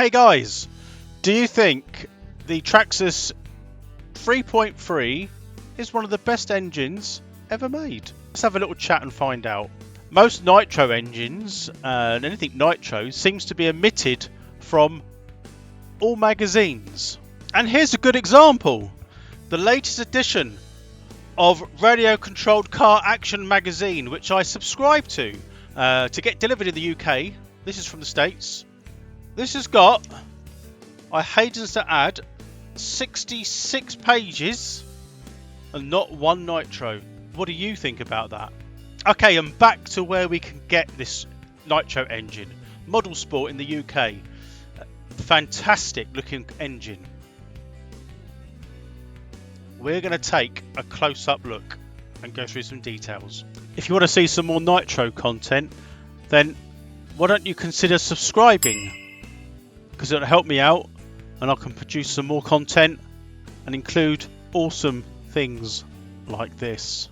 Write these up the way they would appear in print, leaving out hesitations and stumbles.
Hey guys, do you think the Traxxas 3.3 is one of the best engines ever made? Let's have a little chat and find out. Most Nitro engines, and anything Nitro, seems to be omitted from all magazines. And here's a good example. The latest edition of Radio Controlled Car Action magazine, which I subscribe to get delivered in the UK. This is from the States. This has got, I hasten to add, 66 pages and not one Nitro. What do you think about that? Okay, and back to where we can get this Nitro engine. Model Sport in the UK. Fantastic looking engine. We're going to take a close-up look and go through some details. If you want to see some more Nitro content, then why don't you consider subscribing? Because it'll help me out and I can produce some more content and include awesome things like this.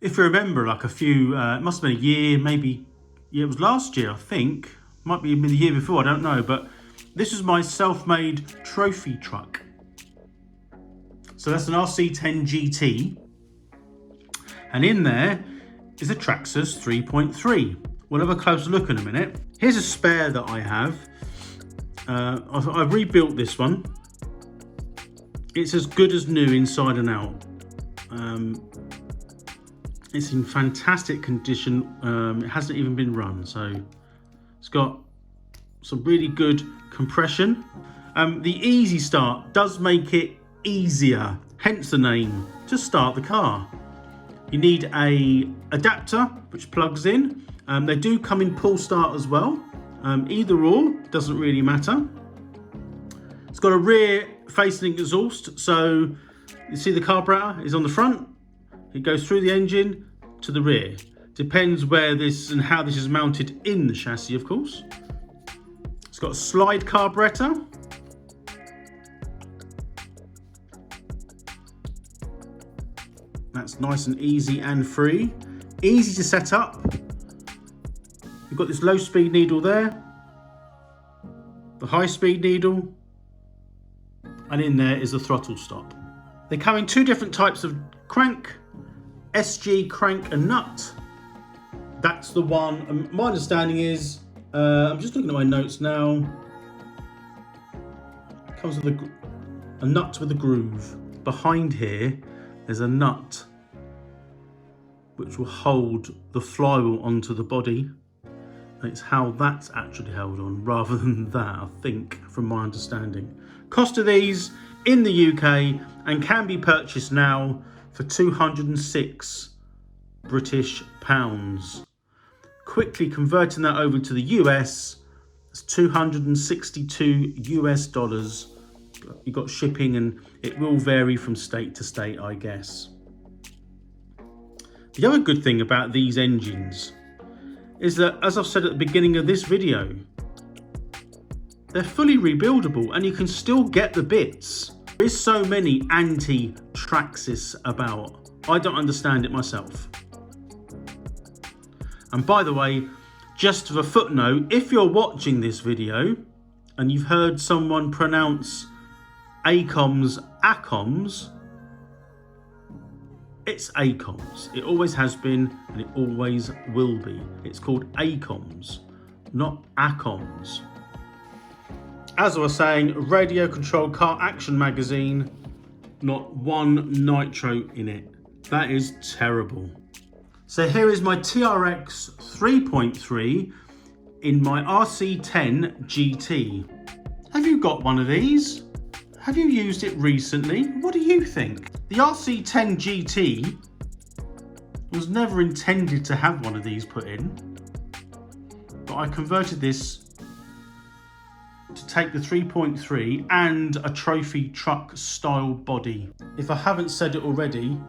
If you remember, like it must have been a year, maybe, yeah, it was last year, I think. Might be the year before, I don't know. But this is my self-made trophy truck. So that's an RC10 GT. And in there is a Traxxas 3.3. We'll have a closer look in a minute. Here's a spare that I have. I've rebuilt this one. It's as good as new inside and out. It's in fantastic condition. It hasn't even been run, so it's got some really good compression. The easy start does make it easier, hence the name, to start the car. You need a adapter which plugs in. They do come in pull start as well. Either or, doesn't really matter. It's got a rear facing exhaust, so you see the carburetor is on the front. It goes through the engine to the rear. Depends where this and how this is mounted in the chassis, of course. It's got a slide carburetor. That's nice and easy and free. Easy to set up. You've got this low speed needle there, the high speed needle, and in there is the throttle stop. They come in two different types of crank, SG crank and nut. That's the one, and my understanding is, I'm just looking at my notes now, it comes with a nut with a groove. Behind here, there's a nut which will hold the flywheel onto the body. And it's how that's actually held on rather than that, I think, from my understanding. Cost of these in the UK and can be purchased now for 206 British pounds. Quickly converting that over to the US, it's 262 US dollars. You've got shipping and it will vary from state to state, I guess. The other good thing about these engines is that, as I've said at the beginning of this video, they're fully rebuildable and you can still get the bits. There's so many anti-Traxxas about. I don't understand it myself. And by the way, just for a footnote, if you're watching this video and you've heard someone pronounce Acoms, it's Acoms. It always has been and it always will be. It's called Acoms, not Acoms. As I was saying, Radio Controlled Car Action magazine, not one Nitro in it. That is terrible. So here is my TRX 3.3 in my RC10 GT. Have you got one of these? Have you used it recently? What do you think? The RC10 GT was never intended to have one of these put in, but I converted this to take the 3.3 and a trophy truck style body. If I haven't said it already,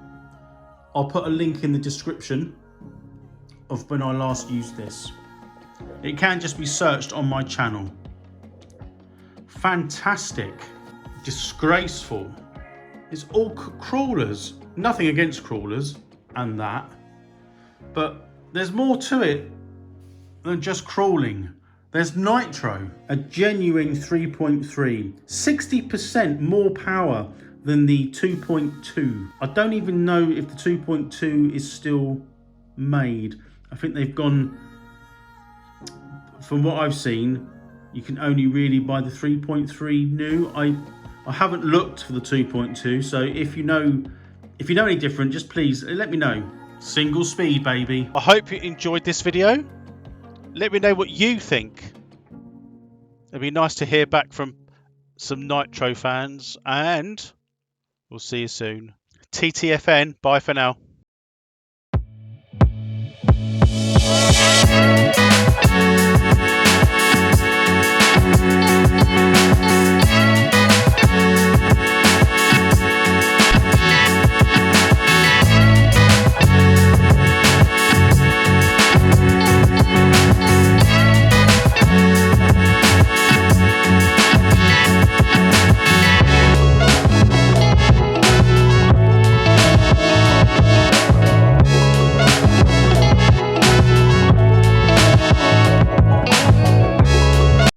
I'll put a link in the description of when I last used this. It can just be searched on my channel. Fantastic. Disgraceful. It's all crawlers. Nothing against crawlers and that, but there's more to it than just crawling. There's Nitro, a genuine 3.3, 60% more power than the 2.2. I don't even know if the 2.2 is still made. I think they've gone, from what I've seen, you can only really buy the 3.3 new. I haven't looked for the 2.2, so if you know any different, just please let me know. Single speed, baby. I hope you enjoyed this video. Let me know what you think. It'd be nice to hear back from some Nitro fans, and we'll see you soon. TTFN, bye for now.